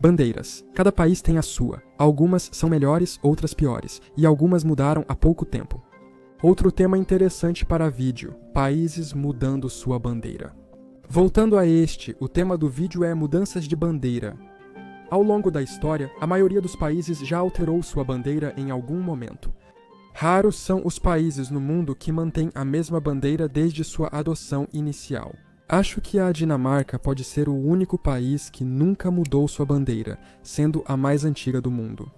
Bandeiras. Cada país tem a sua. Algumas são melhores, outras piores, e algumas mudaram há pouco tempo. Outro tema interessante para vídeo: países mudando sua bandeira. Voltando a este, o tema do vídeo é mudanças de bandeira. Ao longo da história, a maioria dos países já alterou sua bandeira em algum momento. Raros são os países no mundo que mantêm a mesma bandeira desde sua adoção inicial. Acho que a Dinamarca pode ser o único país que nunca mudou sua bandeira, sendo a mais antiga do mundo.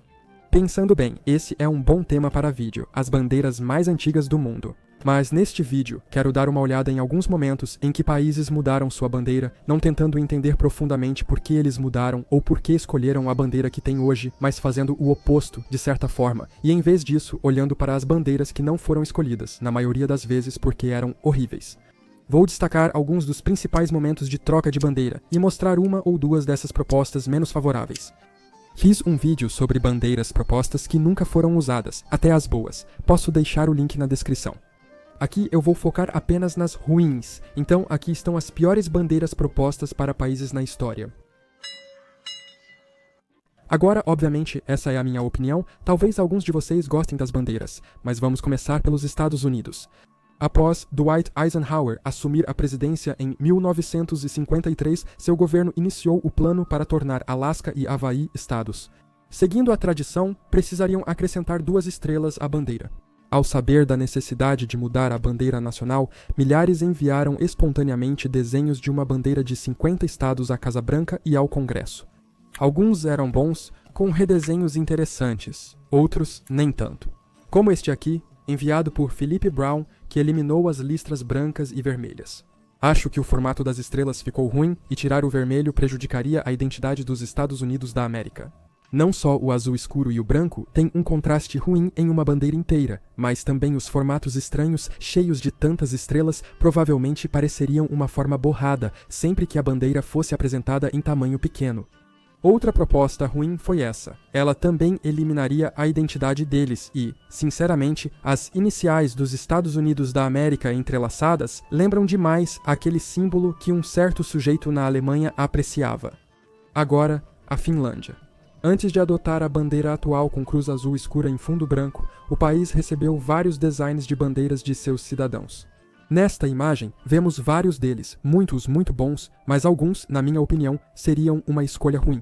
Pensando bem, esse é um bom tema para vídeo, as bandeiras mais antigas do mundo. Mas neste vídeo, quero dar uma olhada em alguns momentos em que países mudaram sua bandeira, não tentando entender profundamente por que eles mudaram ou por que escolheram a bandeira que tem hoje, mas fazendo o oposto, de certa forma, e em vez disso, olhando para as bandeiras que não foram escolhidas, na maioria das vezes porque eram horríveis. Vou destacar alguns dos principais momentos de troca de bandeira e mostrar uma ou duas dessas propostas menos favoráveis. Fiz um vídeo sobre bandeiras propostas que nunca foram usadas, até as boas. Posso deixar o link na descrição. Aqui eu vou focar apenas nas ruins, então aqui estão as piores bandeiras propostas para países na história. Agora, obviamente, essa é a minha opinião, talvez alguns de vocês gostem das bandeiras, mas vamos começar pelos Estados Unidos. Após Dwight Eisenhower assumir a presidência em 1953, seu governo iniciou o plano para tornar Alasca e Havaí estados. Seguindo a tradição, precisariam acrescentar 2 estrelas à bandeira. Ao saber da necessidade de mudar a bandeira nacional, milhares enviaram espontaneamente desenhos de uma bandeira de 50 estados à Casa Branca e ao Congresso. Alguns eram bons, com redesenhos interessantes, outros nem tanto. Como este aqui, enviado por Philip Brown, que eliminou as listras brancas e vermelhas. Acho que o formato das estrelas ficou ruim e tirar o vermelho prejudicaria a identidade dos Estados Unidos da América. Não só o azul escuro e o branco têm um contraste ruim em uma bandeira inteira, mas também os formatos estranhos, cheios de tantas estrelas, provavelmente pareceriam uma forma borrada sempre que a bandeira fosse apresentada em tamanho pequeno. Outra proposta ruim foi essa. Ela também eliminaria a identidade deles e, sinceramente, as iniciais dos Estados Unidos da América entrelaçadas lembram demais aquele símbolo que um certo sujeito na Alemanha apreciava. Agora, a Finlândia. Antes de adotar a bandeira atual com cruz azul escura em fundo branco, o país recebeu vários designs de bandeiras de seus cidadãos. Nesta imagem, vemos vários deles, muitos muito bons, mas alguns, na minha opinião, seriam uma escolha ruim.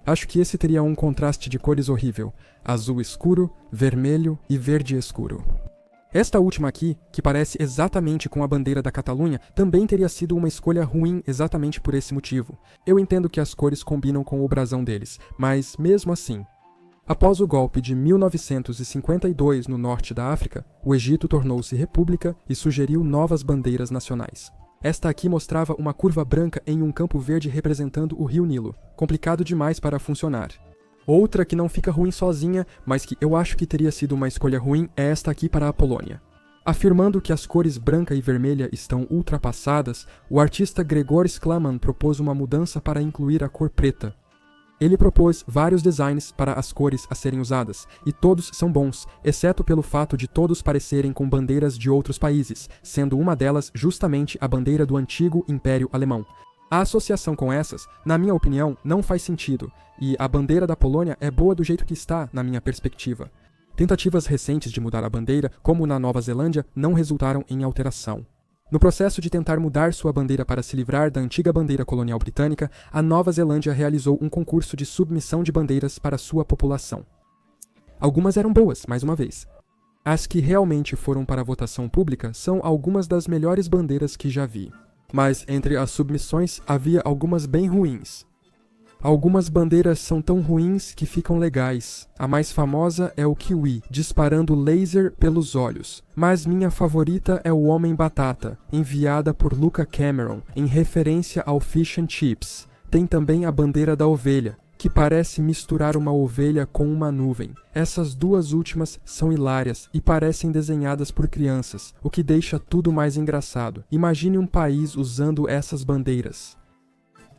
Acho que esse teria um contraste de cores horrível, azul escuro, vermelho e verde escuro. Esta última aqui, que parece exatamente com a bandeira da Catalunha, também teria sido uma escolha ruim exatamente por esse motivo. Eu entendo que as cores combinam com o brasão deles, mas mesmo assim. Após o golpe de 1952 no norte da África, o Egito tornou-se república e sugeriu novas bandeiras nacionais. Esta aqui mostrava uma curva branca em um campo verde representando o rio Nilo, complicado demais para funcionar. Outra que não fica ruim sozinha, mas que eu acho que teria sido uma escolha ruim, é esta aqui para a Polônia. Afirmando que as cores branca e vermelha estão ultrapassadas, o artista Gregor Sklaman propôs uma mudança para incluir a cor preta. Ele propôs vários designs para as cores a serem usadas, e todos são bons, exceto pelo fato de todos parecerem com bandeiras de outros países, sendo uma delas justamente a bandeira do antigo Império Alemão. A associação com essas, na minha opinião, não faz sentido, e a bandeira da Polônia é boa do jeito que está, na minha perspectiva. Tentativas recentes de mudar a bandeira, como na Nova Zelândia, não resultaram em alteração. No processo de tentar mudar sua bandeira para se livrar da antiga bandeira colonial britânica, a Nova Zelândia realizou um concurso de submissão de bandeiras para sua população. Algumas eram boas, mais uma vez. As que realmente foram para a votação pública são algumas das melhores bandeiras que já vi. Mas entre as submissões havia algumas bem ruins. Algumas bandeiras são tão ruins que ficam legais. A mais famosa é o kiwi, disparando laser pelos olhos. Mas minha favorita é o Homem-Batata, enviada por Luca Cameron, em referência ao Fish and Chips. Tem também a bandeira da ovelha, que parece misturar uma ovelha com uma nuvem. Essas duas últimas são hilárias e parecem desenhadas por crianças, o que deixa tudo mais engraçado. Imagine um país usando essas bandeiras.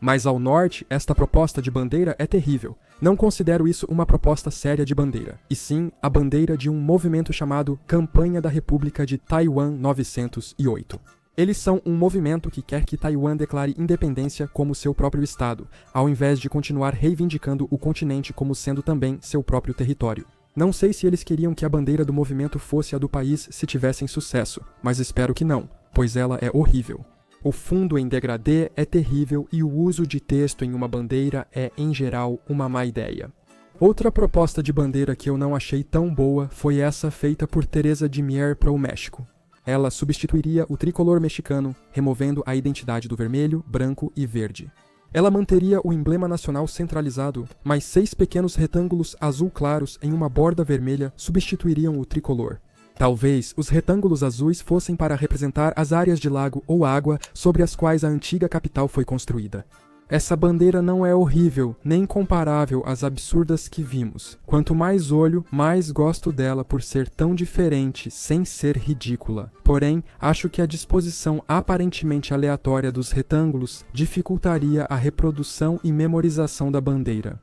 Mas ao norte, esta proposta de bandeira é terrível. Não considero isso uma proposta séria de bandeira, e sim a bandeira de um movimento chamado Campanha da República de Taiwan 908. Eles são um movimento que quer que Taiwan declare independência como seu próprio estado, ao invés de continuar reivindicando o continente como sendo também seu próprio território. Não sei se eles queriam que a bandeira do movimento fosse a do país se tivessem sucesso, mas espero que não, pois ela é horrível. O fundo em degradê é terrível e o uso de texto em uma bandeira é, em geral, uma má ideia. Outra proposta de bandeira que eu não achei tão boa foi essa feita por Teresa de Mier para o México. Ela substituiria o tricolor mexicano, removendo a identidade do vermelho, branco e verde. Ela manteria o emblema nacional centralizado, mas 6 pequenos retângulos azul claros em uma borda vermelha substituiriam o tricolor. Talvez os retângulos azuis fossem para representar as áreas de lago ou água sobre as quais a antiga capital foi construída. Essa bandeira não é horrível, nem comparável às absurdas que vimos. Quanto mais olho, mais gosto dela por ser tão diferente, sem ser ridícula. Porém, acho que a disposição aparentemente aleatória dos retângulos dificultaria a reprodução e memorização da bandeira.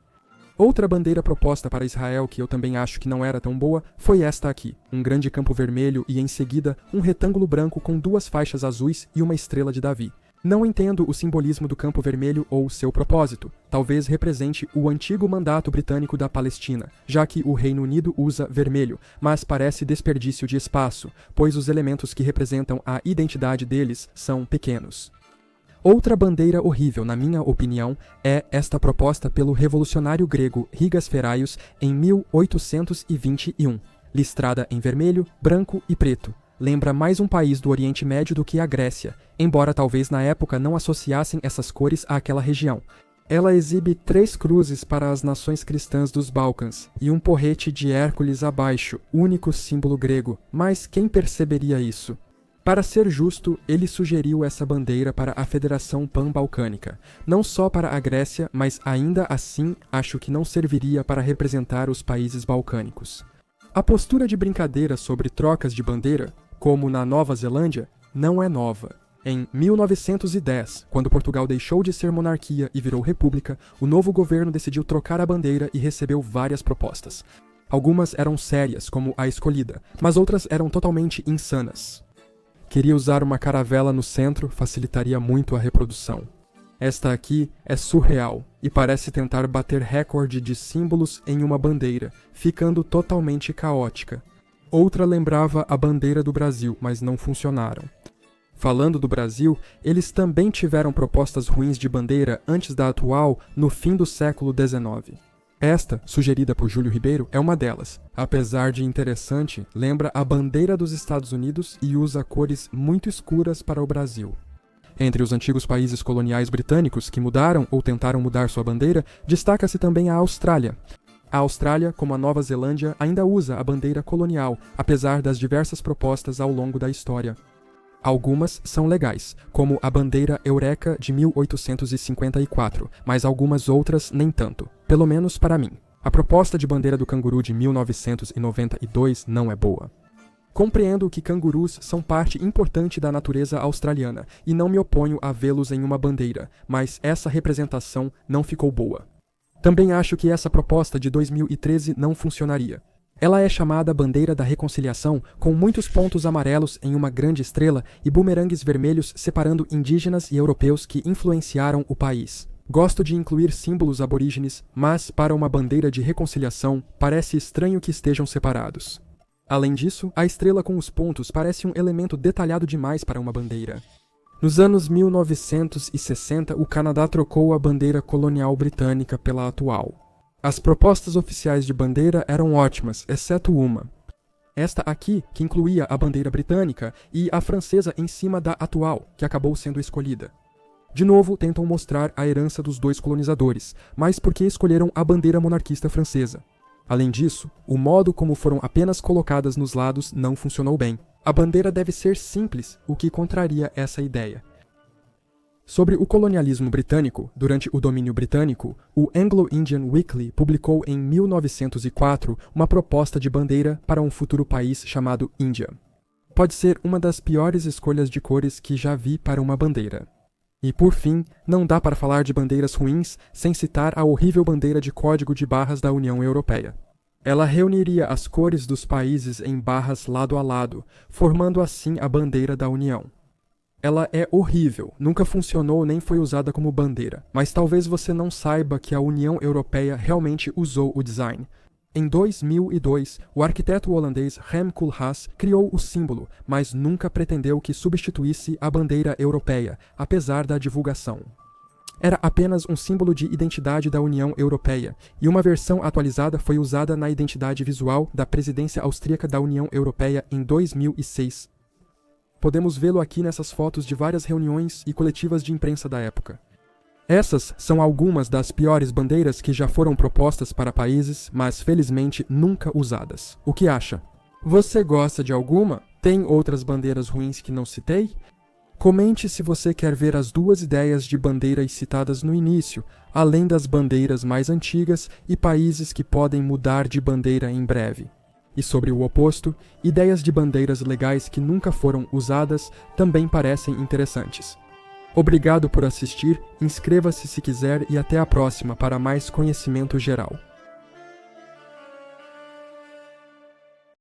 Outra bandeira proposta para Israel que eu também acho que não era tão boa foi esta aqui, um grande campo vermelho e em seguida um retângulo branco com 2 faixas azuis e uma estrela de Davi. Não entendo o simbolismo do campo vermelho ou seu propósito. Talvez represente o antigo mandato britânico da Palestina, já que o Reino Unido usa vermelho, mas parece desperdício de espaço, pois os elementos que representam a identidade deles são pequenos. Outra bandeira horrível, na minha opinião, é esta proposta pelo revolucionário grego Rigas Feraios em 1821, listrada em vermelho, branco e preto. Lembra mais um país do Oriente Médio do que a Grécia, embora talvez na época não associassem essas cores àquela região. Ela exibe 3 cruzes para as nações cristãs dos Balcãs e um porrete de Hércules abaixo, único símbolo grego, mas quem perceberia isso? Para ser justo, ele sugeriu essa bandeira para a Federação Pan-Balcânica, não só para a Grécia, mas ainda assim acho que não serviria para representar os países balcânicos. A postura de brincadeira sobre trocas de bandeira, como na Nova Zelândia, não é nova. Em 1910, quando Portugal deixou de ser monarquia e virou república, o novo governo decidiu trocar a bandeira e recebeu várias propostas. Algumas eram sérias, como a escolhida, mas outras eram totalmente insanas. Queria usar uma caravela no centro, facilitaria muito a reprodução. Esta aqui é surreal e parece tentar bater recorde de símbolos em uma bandeira, ficando totalmente caótica. Outra lembrava a bandeira do Brasil, mas não funcionaram. Falando do Brasil, eles também tiveram propostas ruins de bandeira antes da atual, no fim do século XIX. Esta, sugerida por Júlio Ribeiro, é uma delas. Apesar de interessante, lembra a bandeira dos Estados Unidos e usa cores muito escuras para o Brasil. Entre os antigos países coloniais britânicos que mudaram ou tentaram mudar sua bandeira, destaca-se também a Austrália. A Austrália, como a Nova Zelândia, ainda usa a bandeira colonial, apesar das diversas propostas ao longo da história. Algumas são legais, como a bandeira Eureka de 1854, mas algumas outras nem tanto, pelo menos para mim. A proposta de bandeira do canguru de 1992 não é boa. Compreendo que cangurus são parte importante da natureza australiana e não me oponho a vê-los em uma bandeira, mas essa representação não ficou boa. Também acho que essa proposta de 2013 não funcionaria. Ela é chamada Bandeira da Reconciliação, com muitos pontos amarelos em uma grande estrela e bumerangues vermelhos separando indígenas e europeus que influenciaram o país. Gosto de incluir símbolos aborígenes, mas para uma bandeira de reconciliação, parece estranho que estejam separados. Além disso, a estrela com os pontos parece um elemento detalhado demais para uma bandeira. Nos anos 1960, o Canadá trocou a bandeira colonial britânica pela atual. As propostas oficiais de bandeira eram ótimas, exceto uma. Esta aqui, que incluía a bandeira britânica e a francesa em cima da atual, que acabou sendo escolhida. De novo, tentam mostrar a herança dos 2 colonizadores, mas por que escolheram a bandeira monarquista francesa? Além disso, o modo como foram apenas colocadas nos lados não funcionou bem. A bandeira deve ser simples, o que contraria essa ideia. Sobre o colonialismo britânico, durante o domínio britânico, o Anglo-Indian Weekly publicou em 1904 uma proposta de bandeira para um futuro país chamado Índia. Pode ser uma das piores escolhas de cores que já vi para uma bandeira. E por fim, não dá para falar de bandeiras ruins sem citar a horrível bandeira de código de barras da União Europeia. Ela reuniria as cores dos países em barras lado a lado, formando assim a bandeira da União. Ela é horrível, nunca funcionou nem foi usada como bandeira, mas talvez você não saiba que a União Europeia realmente usou o design. Em 2002, o arquiteto holandês Rem Koolhaas criou o símbolo, mas nunca pretendeu que substituísse a bandeira europeia, apesar da divulgação. Era apenas um símbolo de identidade da União Europeia, e uma versão atualizada foi usada na identidade visual da presidência austríaca da União Europeia em 2006. Podemos vê-lo aqui nessas fotos de várias reuniões e coletivas de imprensa da época. Essas são algumas das piores bandeiras que já foram propostas para países, mas felizmente nunca usadas. O que acha? Você gosta de alguma? Tem outras bandeiras ruins que não citei? Comente se você quer ver as duas ideias de bandeiras citadas no início, além das bandeiras mais antigas e países que podem mudar de bandeira em breve. E sobre o oposto, ideias de bandeiras legais que nunca foram usadas também parecem interessantes. Obrigado por assistir, inscreva-se se quiser e até a próxima para mais conhecimento geral.